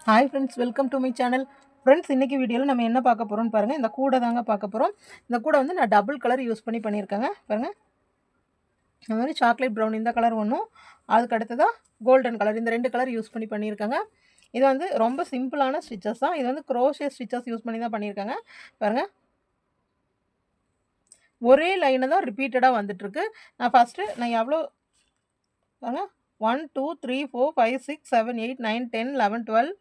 Hi friends, welcome to my channel. Friends, இன்றைக்கி வீடியோவில் நம்ம என்ன பார்க்க போகிறோம்னு பாருங்கள். இந்த கூடை தாங்க பார்க்க போகிறோம். இந்த கூடை வந்து நான் டபுள் கலர் யூஸ் பண்ணியிருக்கேங்க. பாருங்கள், இந்த மாதிரி சாக்லேட் ப்ரௌன் இந்த கலர் ஒன்றும், அதுக்கு அடுத்ததாக கோல்டன் கலர், இந்த 2 கலர் யூஸ் பண்ணியிருக்கேங்க. இது வந்து ரொம்ப சிம்பிளான ஸ்டிச்சஸ் தான். இது வந்து க்ரோஷே ஸ்டிச்சஸ் யூஸ் பண்ணி தான் பண்ணியிருக்காங்க. பாருங்கள், ஒரே லைனை தான் ரிப்பீட்டடாக வந்துட்டுருக்கு. நான் எவ்வளோ பாருங்கள், 1 2 3 4 5 6 7 8 9 10 11 12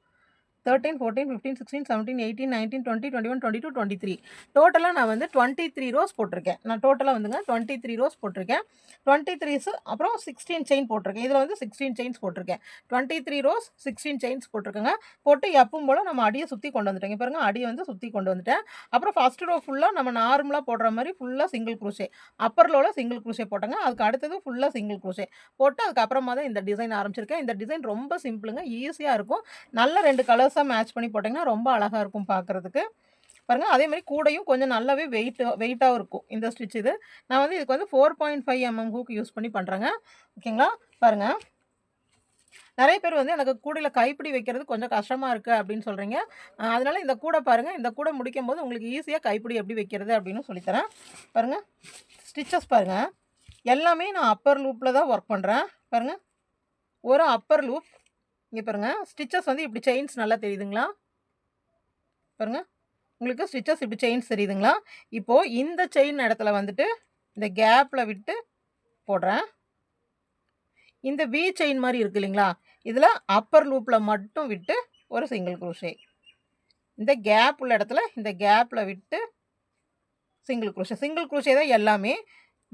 13 14 15 16 17 18 19 20 21 22 23 டோட்டலாக நான் வந்து 23 ரோஸ் போட்டிருக்கேன். நான் டோட்டலாக வந்துங்க 23 ரோஸ் போட்டிருக்கேன். 23s அப்புறம் 16 செயின் போட்டிருக்கேன். இதில் வந்து 16 செயின்ஸ் போட்டிருக்கேன். 23 ரோஸ் 16 செயின்ஸ் போட்டிருக்கேங்க. போட்டு எப்பவும் போல் நம்ம அடியை சுற்றி கொண்டு வந்துட்டேங்க. பாருங்கள், அடியை வந்து சுற்றி கொண்டு வந்துட்டேன். அப்புறம் ஃபஸ்ட் ரோ ஃபுல்லாக நம்ம நார்மலாக போடுற மாதிரி ஃபுல்லாக சிங்கிள் குரோஷே, அப்பர் லோவில் சிங்கிள் குரோஷே போட்டேங்க. அதுக்கு அடுத்தது ஃபுல்லாக சிங்கிள் குரோஷே போட்டு அதுக்கப்புறமா தான் இந்த டிசைன் ஆரம்பிச்சிருக்கேன். இந்த டிசைன் ரொம்ப சிம்பிளுங்க, ஈஸியாக இருக்கும். நல்ல 2 கலர்ஸாக மேட்ச் பண்ணி போட்டிங்கன்னா ரொம்ப அழகாக இருக்கும் பார்க்குறதுக்கு. பாருங்கள், அதே மாதிரி கூடையும் கொஞ்சம் நல்லாவே வெயிட்டாகவும் இருக்கும் இந்த ஸ்டிச். நான் வந்து இதுக்கு வந்து 4.5 mm ஹூக் யூஸ் பண்ணி பண்ணுறேங்க. ஓகேங்களா? பாருங்கள், நிறைய பேர் வந்து எனக்கு கூடையில் கைப்பிடி வைக்கிறது கொஞ்சம் கஷ்டமாக இருக்குது அப்படின்னு சொல்கிறீங்க. அதனால் இந்த கூடை பாருங்கள், இந்த கூடை முடிக்கும் போது உங்களுக்கு ஈஸியாக கைப்பிடி எப்படி வைக்கிறது அப்படின்னு சொல்லித்தரேன். பாருங்கள், ஸ்டிச்சஸ் பாருங்கள், எல்லாமே நான் அப்பர் லூப்பில் தான் ஒர்க் பண்ணுறேன். பாருங்கள், ஒரு அப்பர் லூப். இங்கே பாருங்கள், ஸ்டிச்சஸ் வந்து இப்படி செயின்ஸ் நல்லா தெரியுதுங்களா? பாருங்கள், உங்களுக்கு ஸ்டிச்சஸ் இப்படி செயின்ஸ் தெரியுதுங்களா? இப்போது இந்த செயின் இடத்துல வந்துட்டு இந்த கேப்பில் விட்டு போடுறேன். இந்த வி செயின் மாதிரி இருக்குது இல்லைங்களா? இதில் அப்பர் லூப்பில் மட்டும் விட்டு ஒரு சிங்கிள் குரோஷே. இந்த கேப் உள்ள இடத்துல இந்த கேப்பில் விட்டு சிங்கிள் குரோஷே தான் எல்லாமே.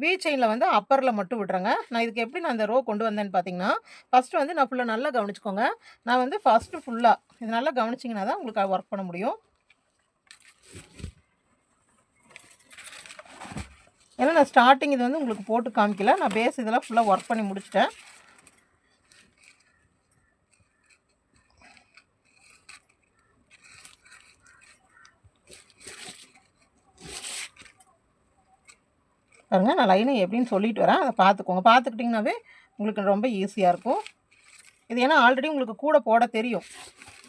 வி செயினில் வந்து அப்பரில் மட்டும் விட்றேங்க. நான் இதுக்கு எப்படி நான் இந்த ரோ கொண்டு வந்தேன்னு பார்த்தீங்கன்னா, ஃபஸ்ட்டு வந்து நான் ஃபுல்லாக நல்லா கவனிச்சுக்கோங்க. நான் வந்து ஃபஸ்ட்டு ஃபுல்லாக இது நல்லா கவனிச்சிங்கன்னா தான் உங்களுக்கு ஒர்க் பண்ண முடியும். ஏன்னா நான் ஸ்டார்டிங் இது வந்து உங்களுக்கு போட்டு காமிக்கல. நான் பேஸ் இதெல்லாம் ஃபுல்லாக ஒர்க் பண்ணி முடிச்சிட்டேன். பாருங்க, நான் லைனை எப்படின்னு சொல்லிட்டு வரேன். அதை பார்த்துக்கோங்க. பார்த்துக்கிட்டிங்கனாவே உங்களுக்கு ரொம்ப ஈஸியாக இருக்கும். இது ஏன்னா ஆல்ரெடி உங்களுக்கு கூட போட தெரியும்.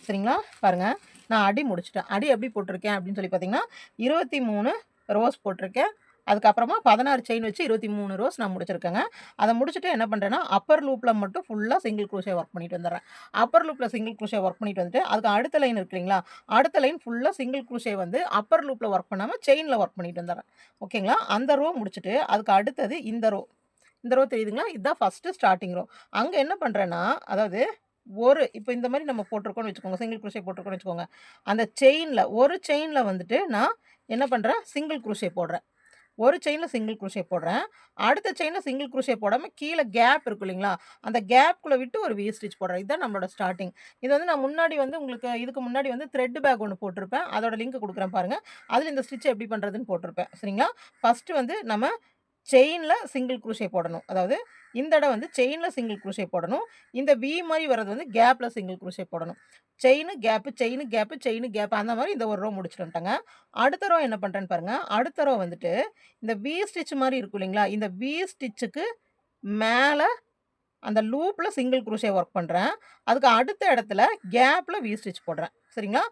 சரிங்களா? பாருங்கள், நான் அடி முடிச்சிட்டேன். அடி எப்படி போட்டிருக்கேன் அப்படின்னு சொல்லி பார்த்தீங்கன்னா, 23 ரோஸ் போட்டிருக்கேன். அதுக்கப்புறமா 16 செயின் வச்சு 23 ரோஸ் நான் முடிச்சிருக்கேங்க. அதை முடிச்சுட்டு என்ன பண்ணுறேன்னா, அப்பர் லூப்பில் மட்டும் ஃபுல்லாக சிங்கிள் குரோஷே ஒர்க் பண்ணிட்டு வந்துடுறேன். அப்பர் லூப்பில் சிங்கிள் குரோஷே ஒர்க் பண்ணிட்டு வந்துட்டு அதுக்கு அடுத்த லைன் இருக்கு இல்லைங்களா? அடுத்த லைன் ஃபுல்லாக சிங்கிள் குரோஷே வந்து அப்பர் லூப்பில் ஒர்க் பண்ணாமல் செயினில் ஒர்க் பண்ணிட்டு வந்துடுறேன். ஓகேங்களா? அந்த ரோ முடிச்சுட்டு அதுக்கு அடுத்தது இந்த ரோ தெரியுதுங்களா? இதுதான் ஃபஸ்ட்டு ஸ்டார்டிங் ரோ. அங்கே என்ன பண்ணுறேன்னா, அதாவது இப்போ இந்த மாதிரி நம்ம போட்டிருக்கோன்னு வச்சுக்கோங்க, சிங்கிள் குரோஷே போட்டிருக்கோன்னு வச்சுக்கோங்க. அந்த ஒரு செயினில் வந்துட்டு நான் என்ன பண்ணுறேன், சிங்கிள் குரோஷே போடுறேன். ஒரு செயினில் சிங்கிள் குரோஷே போடுறேன். அடுத்த செயினில் சிங்கிள் குரோஷே போடாமல் கீழே கேப் இருக்கும் இல்லைங்களா? அந்த கேப்புக்குள்ளே விட்டு ஒரு வி ஸ்டிச் போடுறேன். இதுதான் நம்மளோட ஸ்டார்டிங். இது வந்து நான் முன்னாடி வந்து உங்களுக்கு இதுக்கு முன்னாடி வந்து த்ரெட் பேக் ஒன்று போட்டிருப்பேன். அதோட லிங்க் கொடுக்குறேன் பாருங்கள். அதில் இந்த ஸ்டிச் எப்படி பண்ணுறதுன்னு போட்டிருப்பேன். சரிங்களா? ஃபஸ்ட்டு வந்து நம்ம செயினில் சிங்கிள் குரோஷே போடணும். அதாவது இந்த இடம் வந்து செயினில் சிங்கிள் குரோஷே போடணும். இந்த வி மாதிரி வர்றது வந்து கேப்பில் சிங்கிள் குரோஷே போடணும். Chain gap, chain gap, chain gap, அந்த மாதிரி இந்த ஒரு ரோ முடிச்சுட்டு வந்துட்டேங்க. அடுத்த ரோ என்ன பண்ணுறேன்னு பாருங்கள். அடுத்த ரோ வந்துட்டு இந்த வி ஸ்டிச் மாதிரி இருக்கும் இல்லைங்களா? இந்த வி ஸ்டிச்சுக்கு மேலே அந்த லூப்பில் சிங்கிள் குரோஷே ஒர்க் பண்ணுறேன். அதுக்கு அடுத்த இடத்துல கேப்பில் வி ஸ்டிச் போடுறேன். சரிங்களா?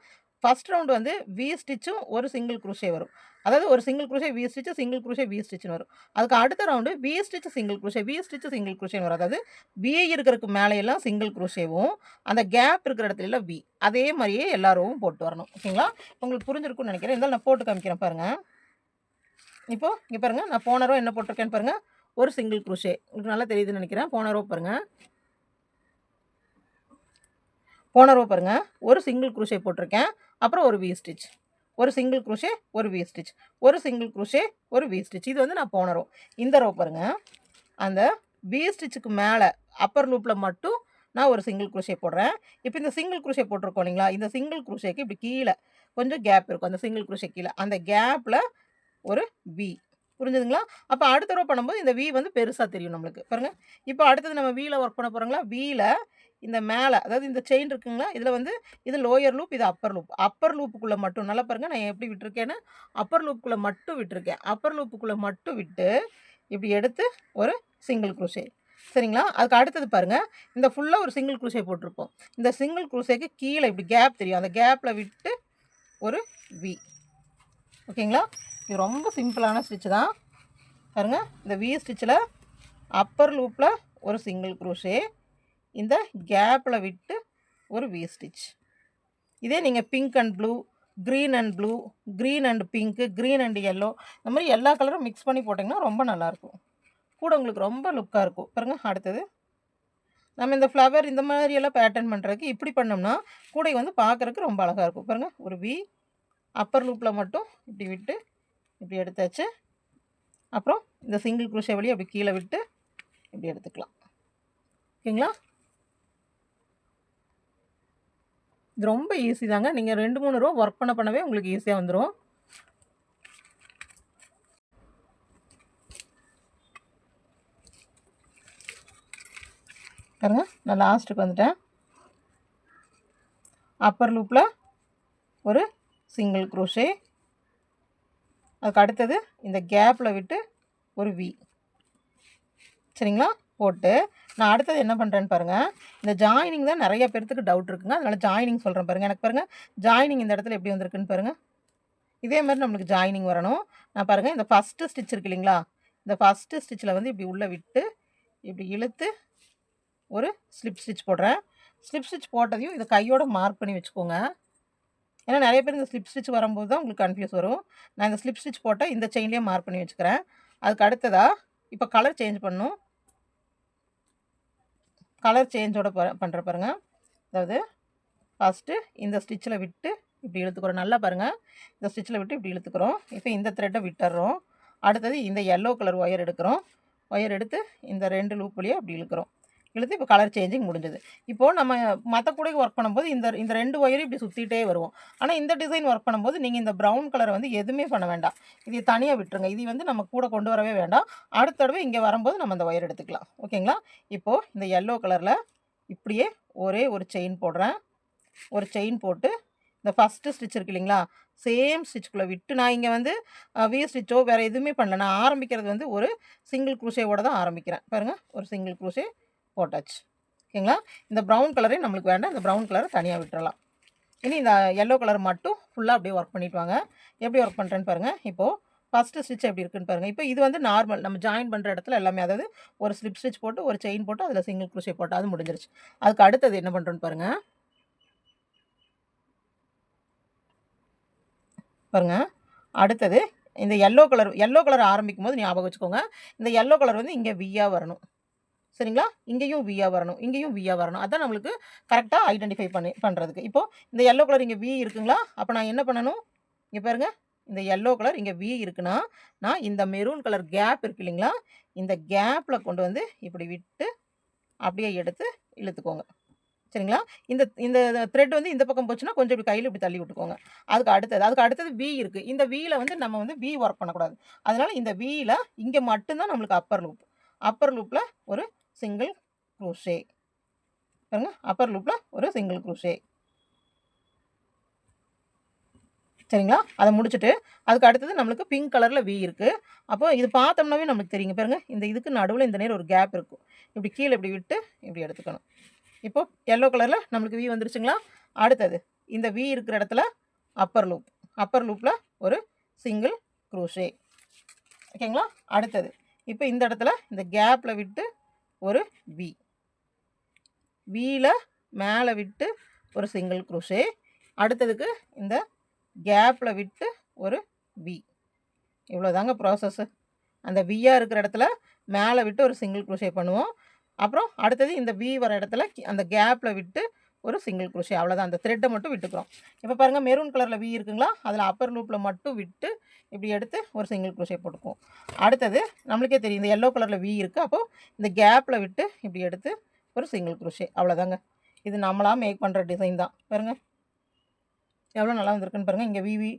ஃபஸ்ட் ரவுண்டு வந்து வி ஸ்டிச்சும் ஒரு சிங்கிள் குரோஷே வரும். அதாவது ஒரு single crochet V stitch, single crochet V ஸ்டிச்சுன்னு வரும். அதுக்கு அடுத்த round V stitch single crochet, V stitch single குரோஷேன்னு வரும். அதாவது வி இருக்கிறதுக்கு மேலேயெல்லாம் சிங்கிள் குரோஷேவும், அந்த கேப் இருக்கிற இடத்துல வி அதே மாதிரியே எல்லா ரோவும் போட்டு வரணும். ஓகேங்களா? உங்களுக்கு புரிஞ்சிருக்கும்னு நினைக்கிறேன். இருந்தாலும் நான் போட்டு காமிக்கிறேன் பாருங்கள். இப்போது இங்கே பாருங்கள், நான் போன ரோ என்ன போட்டிருக்கேன்னு பாருங்கள். ஒரு சிங்கிள் குரோஷே, உங்களுக்கு நல்லா தெரியுதுன்னு நினைக்கிறேன். போன ரோ பாருங்கள், ஒரு சிங்கிள் குரோஷே போட்டிருக்கேன். அப்புறம் ஒரு வி ஸ்டிச், ஒரு சிங்கிள் குரோஷே, ஒரு வி ஸ்டிச், ஒரு சிங்கிள் குரோஷே, ஒரு வி ஸ்டிச். இது வந்து நான் போன ரோ. இந்த ரோ பாருங்கள், அந்த வி ஸ்டிச்சுக்கு மேலே அப்பர் லூப்பில் மட்டும் நான் ஒரு சிங்கிள் குரோஷே போடுறேன். இப்போ இந்த சிங்கிள் குரோஷே போட்டிருக்கோம் இல்லைங்களா? இந்த சிங்கிள் குரோஷேக்கு இப்படி கீழே கொஞ்சம் கேப் இருக்கும். அந்த சிங்கிள் குரோஷே கீழே அந்த கேப்பில் ஒரு வி. புரிஞ்சுதுங்களா? அப்போ அடுத்த ரோ பண்ணும்போது இந்த வி வந்து பெருசாக தெரியும் நம்மளுக்கு. பாருங்கள், இப்போ அடுத்தது நம்ம வீல ஒர்க் பண்ண போகிறோங்களா? வீல இந்த மேலே, அதாவது இந்த செயின் இருக்குங்களா? இதில் வந்து இது லோயர் லூப், இது அப்பர் லூப். அப்பர் லூப்புக்குள்ளே மட்டும் நல்லா பாருங்கள், நான் எப்படி விட்டுருக்கேன்னு. அப்பர் லூப்புக்குள்ளே மட்டும் விட்டுருக்கேன். அப்பர் லூப்புக்குள்ளே மட்டும் விட்டு இப்படி எடுத்து ஒரு சிங்கிள் குரோஷே. சரிங்களா? அதுக்கு அடுத்தது பாருங்கள், இந்த ஃபுல்லாக ஒரு சிங்கிள் குரூஷே போட்டிருப்போம். இந்த சிங்கிள் குரூஷேக்கு கீழே இப்படி கேப் தெரியும், அந்த கேப்பில் விட்டு ஒரு வி. ஓகேங்களா? இது ரொம்ப சிம்பிளான ஸ்டிச் தான். பாருங்கள், இந்த வி ஸ்டிச்சில் அப்பர் லூப்பில் ஒரு சிங்கிள் குரூஷே, இந்த கேப்பில் விட்டு ஒரு வி ஸ்டிச். இதே நீங்கள் pink and blue, green and blue, green and pink, green and yellow, இந்த மாதிரி எல்லா கலரும் மிக்ஸ் பண்ணி போட்டிங்கன்னா ரொம்ப நல்லாயிருக்கும். கூட உங்களுக்கு ரொம்ப லுக்காக இருக்கும். பாருங்கள், அடுத்தது நம்ம இந்த ஃப்ளவர் இந்த மாதிரியெல்லாம் பேட்டர்ன் பண்ணுறதுக்கு இப்படி பண்ணோம்னா கூடை வந்து பார்க்குறதுக்கு ரொம்ப அழகாக இருக்கும். பாருங்கள், ஒரு வி அப்பர் லூப்பில் மட்டும் இப்படி விட்டு இப்படி எடுத்தாச்சு. அப்புறம் இந்த சிங்கிள் குரூஷே வழி அப்படி கீழே விட்டு இப்படி எடுத்துக்கலாம். ஓகேங்களா? இது ரொம்ப ஈஸி தாங்க. நீங்கள் 2-3 ரூபா ஒர்க் பண்ணவே உங்களுக்கு ஈஸியாக வந்துடும். பாருங்க, நான் லாஸ்ட்டுக்கு வந்துட்டேன். அப்பர் லூப்பில் ஒரு சிங்கிள் குரோஷே, அதுக்கு அடுத்தது இந்த கேப்பில் விட்டு ஒரு வி. சரிங்களா? போட்டு நான் அடுத்தது என்ன பண்ணுறேன்னு பாருங்கள். இந்த ஜாயினிங் தான் நிறைய பேர்த்துக்கு டவுட் இருக்குங்க. அதனால் ஜாயினிங் சொல்கிறேன் பாருங்கள். எனக்கு பாருங்கள், ஜாயினிங் இந்த இடத்துல எப்படி வந்திருக்குன்னு பாருங்கள். இதே மாதிரி நம்மளுக்கு ஜாயினிங் வரணும். நான் பாருங்கள், இந்த ஃபஸ்ட்டு ஸ்டிச் இருக்கு இல்லைங்களா, இந்த ஃபஸ்ட்டு ஸ்டிச்சில் வந்து இப்படி உள்ளே விட்டு இப்படி இழுத்து ஒரு ஸ்லிப் ஸ்டிச் போடுறேன். ஸ்லிப் ஸ்டிச் போட்டதையும் இதை கையோட மார்க் பண்ணி வச்சுக்கோங்க. ஏன்னா நிறைய பேர் இந்த ஸ்லிப் ஸ்டிச் வரும்போது தான் உங்களுக்கு கன்ஃபியூஸ் வரும். நான் இந்த ஸ்லிப் ஸ்டிச் போட்டால் இந்த செயின்லேயே மார்க் பண்ணி வச்சுக்கிறேன். அதுக்கு அடுத்ததாக இப்போ கலர் சேஞ்ச் பண்ணணும். கலர் சேஞ்சோட பண்ணுற பாருங்க. அதாவது ஃபஸ்ட்டு இந்த ஸ்டிச்சில் விட்டு இப்படி இழுத்துக்கிறோம். நல்லா பாருங்கள், இந்த ஸ்டிச்சில் விட்டு இப்படி இழுத்துக்கிறோம். இப்போ இந்த த்ரெட்டை விட்டுறோம். அடுத்தது இந்த எல்லோ கலர் ஒயர் எடுக்கிறோம். ஒயர் எடுத்து இந்த 2 லூப் வழியாக அப்படி இழுக்கிறோம். இழுத்து இப்போ கலர் சேஞ்சிங் முடிஞ்சது. இப்போது நம்ம மற்ற கூடைக்கு ஒர்க் பண்ணும்போது இந்த இந்த 2 ஒயரும் இப்படி சுற்றிட்டே வருவோம். ஆனால் இந்த டிசைன் ஒர்க் பண்ணும்போது நீங்கள் இந்த ப்ரௌன் கலரை வந்து எதுவுமே பண்ண வேண்டாம். இது தனியாக விட்டுருங்க. இது வந்து நம்ம கூட கொண்டு வரவே வேண்டாம். அடுத்த தடவை இங்கே வரும்போது நம்ம அந்த ஒயர் எடுத்துக்கலாம். ஓகேங்களா? இப்போது இந்த எல்லோ கலரில் இப்படியே ஒரே ஒரு செயின் போடுறேன். ஒரு செயின் போட்டு இந்த ஃபஸ்ட்டு ஸ்டிச் இருக்கு இல்லைங்களா, சேம் ஸ்டிச்சுக்குள்ளே விட்டு நான் இங்கே வந்து வி ஸ்டிச்சோ வேறு எதுவுமே பண்ணல. நான் ஆரம்பிக்கிறது வந்து ஒரு சிங்கிள் குரூஷேவோட தான் ஆரம்பிக்கிறேன். பாருங்கள், ஒரு சிங்கிள் குரூஷே போட்டாச்சு. ஓகேங்களா? இந்த ப்ரௌன் கலரே நம்மளுக்கு வேண்டாம். இந்த ப்ரௌன் கலரை தனியாக விட்டுறலாம். இனி இந்த எல்லோ கலர் மட்டும் ஃபுல்லாக அப்படியே ஒர்க் பண்ணிட்டு வாங்க. எப்படி ஒர்க் பண்ணுறேன்னு பாருங்கள். இப்போது ஃபஸ்ட்டு ஸ்டிச் எப்படி இருக்குன்னு பாருங்கள். இப்போ இது வந்து நார்மல் நம்ம ஜாயின் பண்ணுற இடத்துல எல்லாமே, அதாவது ஒரு ஸ்லிப் ஸ்டிச் போட்டு ஒரு செயின் போட்டு அதில் சிங்கிள் குரூஷே போட்டு அது முடிஞ்சிருச்சு. அதுக்கு அடுத்தது என்ன பண்ணுறோன்னு பாருங்கள். பாருங்கள், அடுத்தது இந்த எல்லோ கலர் ஆரம்பிக்கும் போது ஞாபகம் வச்சுக்கோங்க, இந்த எல்லோ கலர் வந்து இங்கே வியாக வரணும். சரிங்களா? இங்கேயும் வியாக வரணும், இங்கேயும் வியாக வரணும். அதான் நம்மளுக்கு கரெக்டாக ஐடென்டிஃபை பண்ணுறதுக்கு. இப்போது இந்த எல்லோ கலர் இங்கே வி இருக்குங்களா, அப்போ நான் என்ன பண்ணணும், இங்கே பாருங்கள், இந்த எல்லோ கலர் இங்கே வி இருக்குன்னா நான் இந்த மெரூன் கலர் கேப் இருக்கு இல்லைங்களா, இந்த கேப்பில் கொண்டு வந்து இப்படி விட்டு அப்படியே எடுத்து இழுத்துக்கோங்க. சரிங்களா? இந்த இந்த த்ரெட் வந்து இந்த பக்கம் போச்சுன்னா கொஞ்சம் இப்படி கையில் இப்படி தள்ளி விட்டுக்கோங்க. அதுக்கு அடுத்தது வி இருக்குது. இந்த வியில் வந்து நம்ம வந்து வி ஒர்க் பண்ணக்கூடாது. அதனால் இந்த வியில் இங்கே மட்டும்தான் நம்மளுக்கு அப்பர் லூப்பில் ஒரு சிங்கிள் குரூஷே. பாருங்க, அப்பர் லூப்பில் ஒரு சிங்கிள் குரூஷே. சரிங்களா? அதை முடிச்சுட்டு அதுக்கு அடுத்தது நம்மளுக்கு பிங்க் கலரில் வி இருக்குது. அப்போ இது பார்த்தோம்னாவே நம்மளுக்கு தெரியுங்க. பாருங்கள், இந்த இதுக்கு நடுவில் இந்த நேரம் ஒரு கேப் இருக்கும். இப்படி கீழே இப்படி விட்டு இப்படி எடுத்துக்கணும். இப்போது எல்லோ கலரில் நம்மளுக்கு வி வந்துருச்சுங்களா? அடுத்தது இந்த வி இருக்கிற இடத்துல அப்பர் லூப்பில் ஒரு சிங்கிள் குரூஷே. ஓகேங்களா? அடுத்தது இப்போ இந்த இடத்துல இந்த கேப்பில் விட்டு ஒரு வி, வியில் மேலே விட்டு ஒரு சிங்கிள் குரூஷே. அடுத்ததுக்கு இந்த கேப்பில் விட்டு ஒரு வி. இவ்வளோதாங்க ப்ராசஸ்ஸு. அந்த வியாக இருக்கிற இடத்துல மேலே விட்டு ஒரு சிங்கிள் குரூஷே பண்ணுவோம். அப்புறம் அடுத்தது இந்த வி வர இடத்துல அந்த கேப்பில் விட்டு ஒரு சிங்கிள் குரூஷே. அவ்வளோதான், அந்த த்ரெட்டை மட்டும் விட்டுக்கிறோம். இப்போ பாருங்கள், மெரூன் கலரில் வி இருக்குங்களா, அதில் அப்பர் லூப்பில் மட்டும் விட்டு இப்படி எடுத்து ஒரு சிங்கிள் குரூஷே போட்டுக்குவோம். அடுத்தது நம்மளுக்கே தெரியும், இந்த எல்லோ கலரில் வி இருக்குது. அப்போது இந்த கேப்பில் விட்டு இப்படி எடுத்து ஒரு சிங்கிள் குரூஷே. அவ்வளோதாங்க. இது நம்மளாக மேக் பண்ணுற டிசைன் தான். பாருங்கள் எவ்வளோ நல்லா வந்திருக்குன்னு பாருங்கள். இங்கே விவி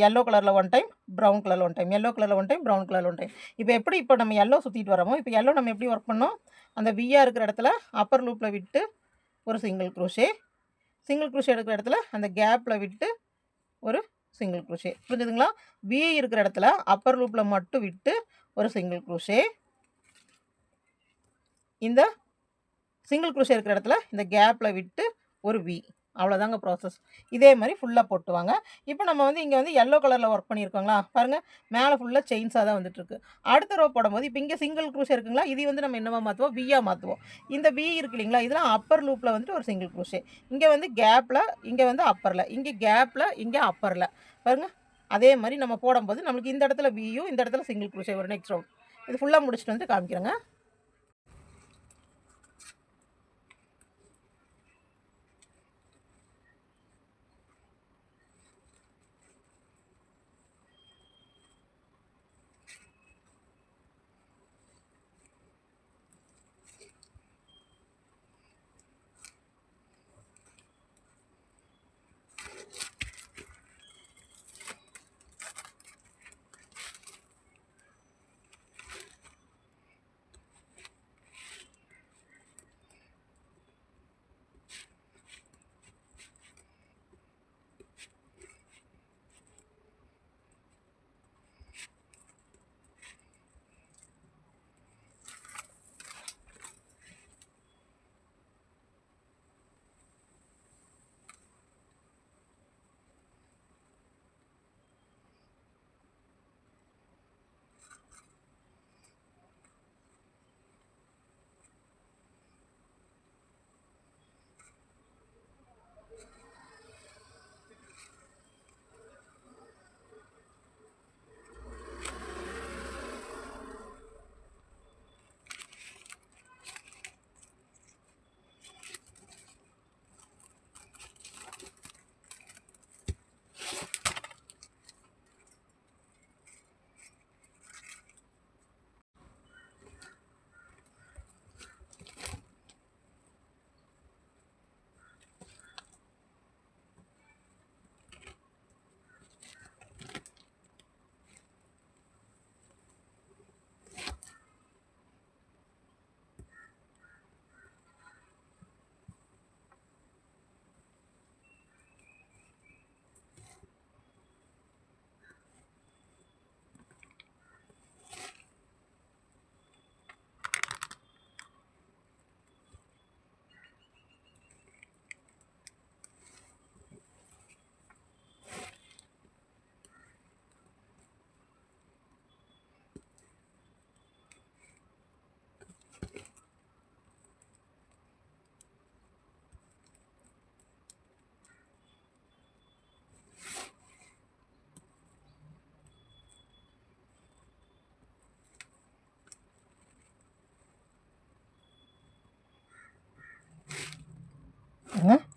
எல்லோ கலரில் 1 டைம், ப்ரௌன் கலரில் 1 டைம், எல்லோ கலரில் 1 டைம், ப்ரௌன் கலரில் 1 டைம். இப்போ நம்ம எல்லோ சுற்றிட்டு வரோமோ, இப்போ எல்லோ நம்ம எப்படி ஒர்க் பண்ணோம், அந்த வியாக இருக்கிற இடத்துல அப்பர் லூப்பில் விட்டு ஒரு சிங்கிள் குரூஷே எடுக்கிற இடத்துல அந்த கேப்பில் விட்டு ஒரு சிங்கிள் குரூஷே. புரிஞ்சுதுங்களா? வி இருக்கிற இடத்துல அப்பர் லூப்பில் மட்டும் விட்டு ஒரு சிங்கிள் குரூஷே. இந்த சிங்கிள் குரோஷே இருக்கிற இடத்துல இந்த கேப்பில் விட்டு ஒரு வி, அவ்வளோதாங்க ப்ராசஸ். இதே மாதிரி ஃபுல்லாக போட்டு வாங்க. இப்போ நம்ம வந்து இங்கே வந்து எல்லோ கலரில் ஒர்க் பண்ணியிருக்கோங்களா பாருங்கள், மேலே ஃபுல்லாக செயின்ஸாக தான் வந்துட்டுருக்கு. அடுத்த ரோ போடும்போது இப்போ இங்கே சிங்கிள் குரோஷே இருக்குங்களா, இது வந்து நம்ம என்னவா மாற்றுவோம், வியாக மாற்றுவோம். இந்த வி இருக்கு இல்லைங்களா, இதெல்லாம் அப்பர் லூப்பில் வந்துட்டு ஒரு சிங்கிள் குரோஷே, இங்கே வந்து கேப்பில், இங்கே வந்து அப்பரில், இங்கே கேப்பில், இங்கே அப்பரில் பாருங்கள். அதே மாதிரி நம்ம போடும்போது நம்மளுக்கு இந்த இடத்துல வியும் இந்த இடத்துல சிங்கிள் குரோஷே வரும். நெக்ஸ்ட் ரவுண்ட் இது ஃபுல்லாக முடிச்சுட்டு வந்து காமிக்கிறேங்க.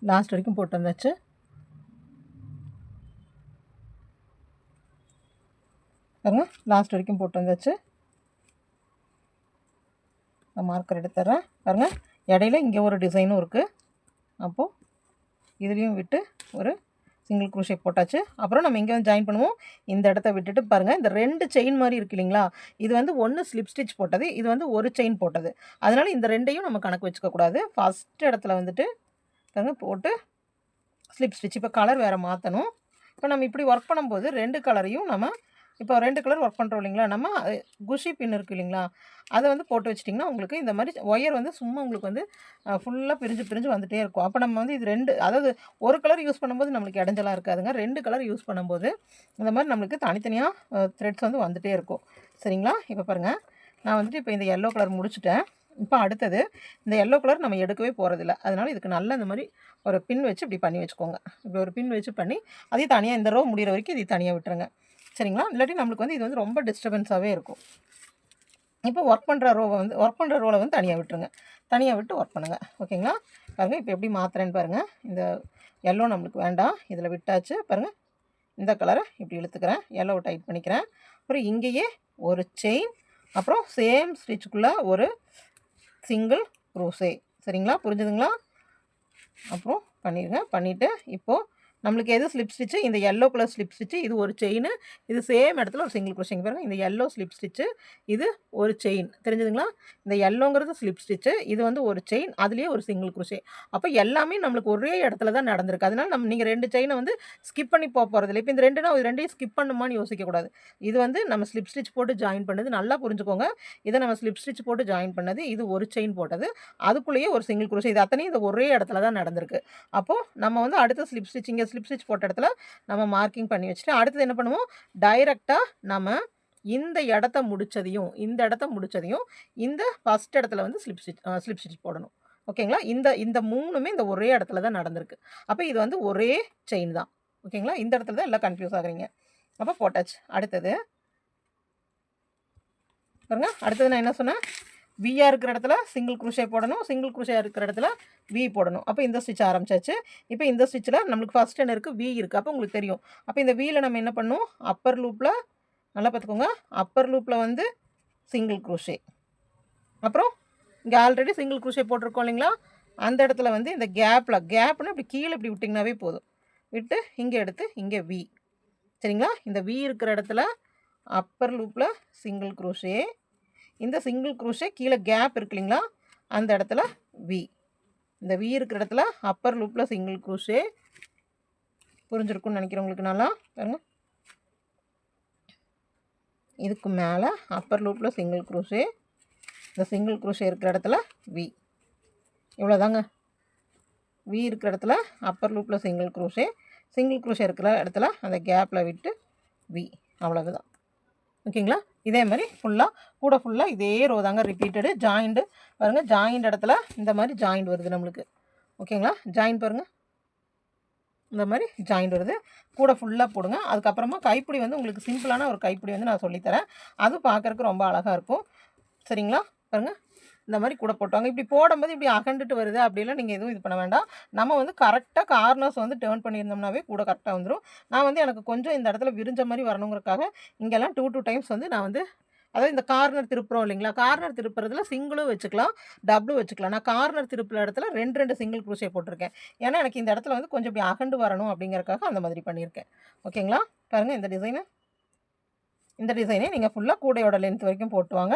லாஸ்ட் வரைக்கும் போட்டு வந்தாச்சு. பாருங்க, லாஸ்ட் வரைக்கும் போட்டு வந்தாச்சு. நான் மார்க்கர் எடுத்துறேன். பாருங்கள், இடையில இங்கே ஒரு டிசைனும் இருக்குது. அப்போது இதுலேயும் விட்டு ஒரு சிங்கிள் குரோஷே போட்டாச்சு. அப்புறம் நம்ம இங்கே வந்து ஜாயின் பண்ணுவோம். இந்த இடத்த விட்டுட்டு பாருங்கள், இந்த 2 செயின் மாதிரி இருக்குது இல்லைங்களா, இது வந்து ஒன்று ஸ்லிப் ஸ்டிச் போட்டது, இது வந்து ஒரு செயின் போட்டது. அதனால் இந்த 2ஐயும் நம்ம கணக்கு வச்சுக்கக்கூடாது. ஃபஸ்ட்டு இடத்துல வந்துட்டு பாருங்கள் போட்டு ஸ்லிப் ஸ்டிச். இப்போ கலர் வேறு மாற்றணும். இப்போ நம்ம இப்படி ஒர்க் பண்ணும்போது 2 கலரையும் நம்ம இப்போ 2 கலர் ஒர்க் பண்ணுறோம் இல்லைங்களா, நம்ம குஷி பின் இருக்குது இல்லைங்களா, அதை வந்து போட்டு வச்சிட்டிங்கன்னா உங்களுக்கு இந்த மாதிரி ஒயர் வந்து சும்மா உங்களுக்கு வந்து ஃபுல்லாக பிரிஞ்சு பிரிஞ்சு வந்துகிட்டே இருக்கும். அப்போ நம்ம வந்து இது 2, அதாவது ஒரு கலர் யூஸ் பண்ணும்போது நம்மளுக்கு இடைஞ்சலாக இருக்காதுங்க. 2 கலர் யூஸ் பண்ணும்போது இந்த மாதிரி நம்மளுக்கு தனித்தனியாக த்ரெட்ஸ் வந்து வந்துகிட்டே இருக்கும். சரிங்களா? இப்போ பாருங்கள், நான் வந்துட்டு இப்போ இந்த எல்லோ கலர் முடிச்சுட்டேன். இப்போ அடுத்தது இந்த எல்லோ கலர் நம்ம எடுக்கவே போகிறதில்ல. அதனால் இதுக்கு நல்லா இந்த மாதிரி ஒரு பின் வச்சு இப்படி பண்ணி வச்சுக்கோங்க. இப்படி ஒரு பின் வச்சு பண்ணி அதையும் தனியாக இந்த ரோ முடிகிற வரைக்கும் இதை தனியாக விட்டுருங்க. சரிங்களா? இல்லாட்டி நம்மளுக்கு வந்து இது வந்து ரொம்ப டிஸ்டர்பன்ஸாகவே இருக்கும். இப்போ ஒர்க் பண்ணுற ரோவில் வந்து தனியாக விட்டுருங்க. தனியாக விட்டு ஒர்க் பண்ணுங்கள். ஓகேங்களா? பாருங்கள், இப்போ எப்படி மாற்றுறேன்னு பாருங்கள். இந்த எல்லோ நம்மளுக்கு வேண்டாம், இதில் விட்டாச்சு. பாருங்கள், இந்த கலரை இப்படி இழுத்துக்கிறேன், எல்லோவை டைட் பண்ணிக்கிறேன். அப்புறம் இங்கேயே ஒரு செயின், அப்புறம் சேம் ஸ்டிச்சுக்குள்ளே ஒரு சிங்கிள் குரோஷே. சரிங்களா? புரிஞ்சுதுங்களா? அப்புறம் பண்ணிடுங்க. பண்ணிவிட்டு இப்போது நம்மளுக்கு எது ஸ்லிப் ஸ்டிச்சு, இந்த எல்லோ கலர் ஸ்லிப் ஸ்டிச்சு, இது ஒரு செயின், இது சேம் இடத்துல ஒரு சிங்கிள் க்ரோஷே. பாருங்க, இந்த எல்லோ ஸ்லிப் ஸ்டிச்சு, இது ஒரு செயின். தெரிஞ்சுதுங்களா? இந்த எல்லோங்கிறது ஸ்லிப் ஸ்டிச்சு, இது வந்து ஒரு செயின், அதுலேயே ஒரு சிங்கிள் க்ரோஷே. அப்போ எல்லாமே நம்மளுக்கு ஒரே இடத்துல தான் நடந்திருக்கு. அதனால நீங்கள் 2 செயினை வந்து ஸ்கிப் பண்ணி போகிறதில்ல. இப்போ இந்த 2னா இது 2யும் ஸ்கிப் பண்ணுமான்னு யோசிக்கக்கூடாது. இது வந்து நம்ம ஸ்லிப் ஸ்டிச் போட்டு ஜாயின் பண்ணது. நல்லா புரிஞ்சுக்கோங்க. இதை நம்ம ஸ்லிப் ஸ்டிச் போட்டு ஜாயின் பண்ணது. இது ஒரு செயின் போட்டது. அதுக்குள்ளேயே ஒரு சிங்கிள் க்ரோஷே. இது அத்தனையும் இது ஒரே இடத்துல தான் நடந்திருக்கு. அப்போது நம்ம வந்து அடுத்த ஸ்லிப் ஸ்டிச், இங்கே ஸ்லிப் ஸ்டிச் போட்ட இடத்துல நம்ம மார்க்கிங் பண்ணி வச்சுட்டு, அடுத்தது என்ன பண்ணுவோம், டைரெக்டாக நம்ம இந்த இடத்த முடிச்சதையும் இந்த ஃபஸ்ட் இடத்துல வந்து ஸ்லிப் ஸ்டிச் போடணும். ஓகேங்களா? இந்த 3மே இந்த ஒரே இடத்துல தான் நடந்திருக்கு. அப்போ இது வந்து ஒரே செயின் தான். ஓகேங்களா? இந்த இடத்துல தான் எல்லாம் கன்ஃபியூஸ் ஆகுறீங்க. அப்போ போட்டாச்சு. அடுத்தது பாருங்க, அடுத்தது நான் என்ன சொன்னேன், வியா இருக்கிற இடத்துல சிங்கிள் க்ரோஷே போடணும், சிங்கிள் க்ரோஷே இருக்கிற இடத்துல வி போடணும். அப்போ இந்த ஸ்டிச் ஆரம்பிச்சாச்சு. இப்போ இந்த ஸ்டிச்சில் நம்மளுக்கு ஃபஸ்ட் என்ன இருக்குது, வி இருக்குது. அப்போ உங்களுக்கு தெரியும். அப்போ இந்த வியில் நம்ம என்ன பண்ணணும், அப்பர் லூப்பில் நல்லா பார்த்துக்கோங்க, அப்பர் லூப்பில் வந்து சிங்கிள் க்ரோஷே. அப்புறம் இங்கே ஆல்ரெடி சிங்கிள் க்ரோஷே போட்டிருக்கோம் இல்லைங்களா, அந்த இடத்துல வந்து இந்த கேப்னு இப்படி கீழே இப்படி விட்டிங்கனாவே போதும். விட்டு இங்கே எடுத்து இங்கே வி. சரிங்களா? இந்த வி இருக்கிற இடத்துல அப்பர் லூப்பில் சிங்கிள் க்ரோஷே, இந்த சிங்கிள் க்ரோஷே கீழே கேப் இருக்கு இல்லைங்களா, அந்த இடத்துல வி. இந்த வி இருக்கிற இடத்துல அப்பர் லூப்பில் சிங்கிள் க்ரோஷே. புரிஞ்சிருக்குன்னு நினைக்கிறேன் உங்களுக்கு. நல்லா பாருங்க, இதுக்கு மேலே அப்பர் லூப்பில் சிங்கிள் க்ரோஷே, இந்த சிங்கிள் க்ரோஷே இருக்கிற இடத்துல வி. இவ்வளோதாங்க. வி இருக்கிற இடத்துல அப்பர் லூப்பில் சிங்கிள் க்ரோஷே இருக்கிற இடத்துல அந்த கேப்பில் விட்டு வி. அவ்வளவுதான். ஓகேங்களா? இதே மாதிரி ஃபுல்லாக இதே ரோ தாங்க ரிப்பீட்டடு. ஜாயிண்ட்டு பாருங்கள், ஜாயிண்ட் இடத்துல இந்த மாதிரி ஜாயிண்ட் வருது நம்மளுக்கு. ஓகேங்களா? ஜாயின் பாருங்கள், இந்த மாதிரி ஜாயிண்ட் வருது. கூட ஃபுல்லாக போடுங்க. அதுக்கப்புறமா கைப்பிடி வந்து உங்களுக்கு சிம்பிளான ஒரு கைப்பிடி வந்து நான் சொல்லித்தரேன். அது பார்க்குறக்கு ரொம்ப அழகாக இருக்கும். சரிங்களா? பாருங்கள், இந்த மாதிரி கூட போட்டாங்க. இப்படி போடும்போது இப்படி அகண்டுட்டு வருது அப்படிலாம் நீங்கள் எதுவும் இது பண்ண வேண்டாம். நம்ம வந்து கரெக்டாக கார்னர்ஸ் வந்து டேர்ன் பண்ணியிருந்தோம்னாவே கூட கரெக்டாக வந்துடும். நான் வந்து எனக்கு கொஞ்சம் இந்த இடத்துல விரிஞ்ச மாதிரி வரணுங்கிறக்காக இங்கெல்லாம் 2 டைம்ஸ் வந்து நான் வந்து, அதாவது இந்த கார்னர் திருப்புறோம் இல்லைங்களா, கார்னர் திருப்புறதுல சிங்கிளும் வச்சுக்கலாம், டபுளும் வச்சுக்கலாம். நான் கார்னர் திருப்புற இடத்துல 2 சிங்கிள் க்ரோஷே போட்டிருக்கேன். ஏன்னா எனக்கு இந்த இடத்துல வந்து கொஞ்சம் இப்படி அகண்டு வரணும் அப்படிங்கிறக்காக அந்த மாதிரி பண்ணியிருக்கேன். ஓகேங்களா? பாருங்கள், இந்த டிசைனே நீங்கள் ஃபுல்லாக கூடையோட லென்த் வரைக்கும் போட்டுவாங்க.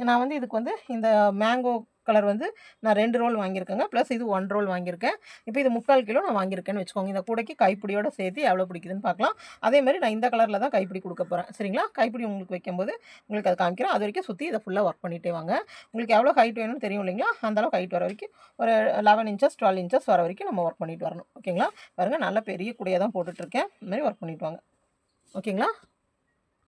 நான் வந்து இதுக்கு வந்து இந்த மேங்கோ கலர் வந்து நான் 2 ரோல் வாங்கியிருக்கேங்க, ப்ளஸ் இது 1 ரோல் வாங்கியிருக்கேன். இப்போ இது 3/4 கிலோ நான் வாங்கியிருக்கேன்னு வச்சுக்கோங்க. இந்த கூடைக்கு கைப்பிடியோட சேர்த்து எவ்வளோ பிடிக்குதுன்னு பார்க்கலாம். அதேமாதிரி நான் இந்த கலரில் தான் கைப்பிடி கொடுக்க போகிறேன். சரிங்களா? கைப்பிடி உங்களுக்கு வைக்கும்போது உங்களுக்கு அதை காமிக்கிறேன். அது வரைக்கும் சுற்றி இதை ஃபுல்லாக ஒர்க் பண்ணிகிட்டே வாங்க. உங்களுக்கு எவ்வளோ ஹைட் வேணும்னு தெரியும் இல்லைங்களா, அந்தளவு ஹைட் வர வரைக்கும் ஒரு 11 இன்ச்சஸ் 12 இன்ச்சஸ் வர வரைக்கும் நம்ம ஒர்க் பண்ணிட்டு வரணும். ஓகேங்களா? பாருங்கள், நல்ல பெரிய கூடையாக தான் போட்டுட்ருக்கேன். இந்த மாதிரி ஒர்க் பண்ணிட்டு வாங்க. ஓகேங்களா?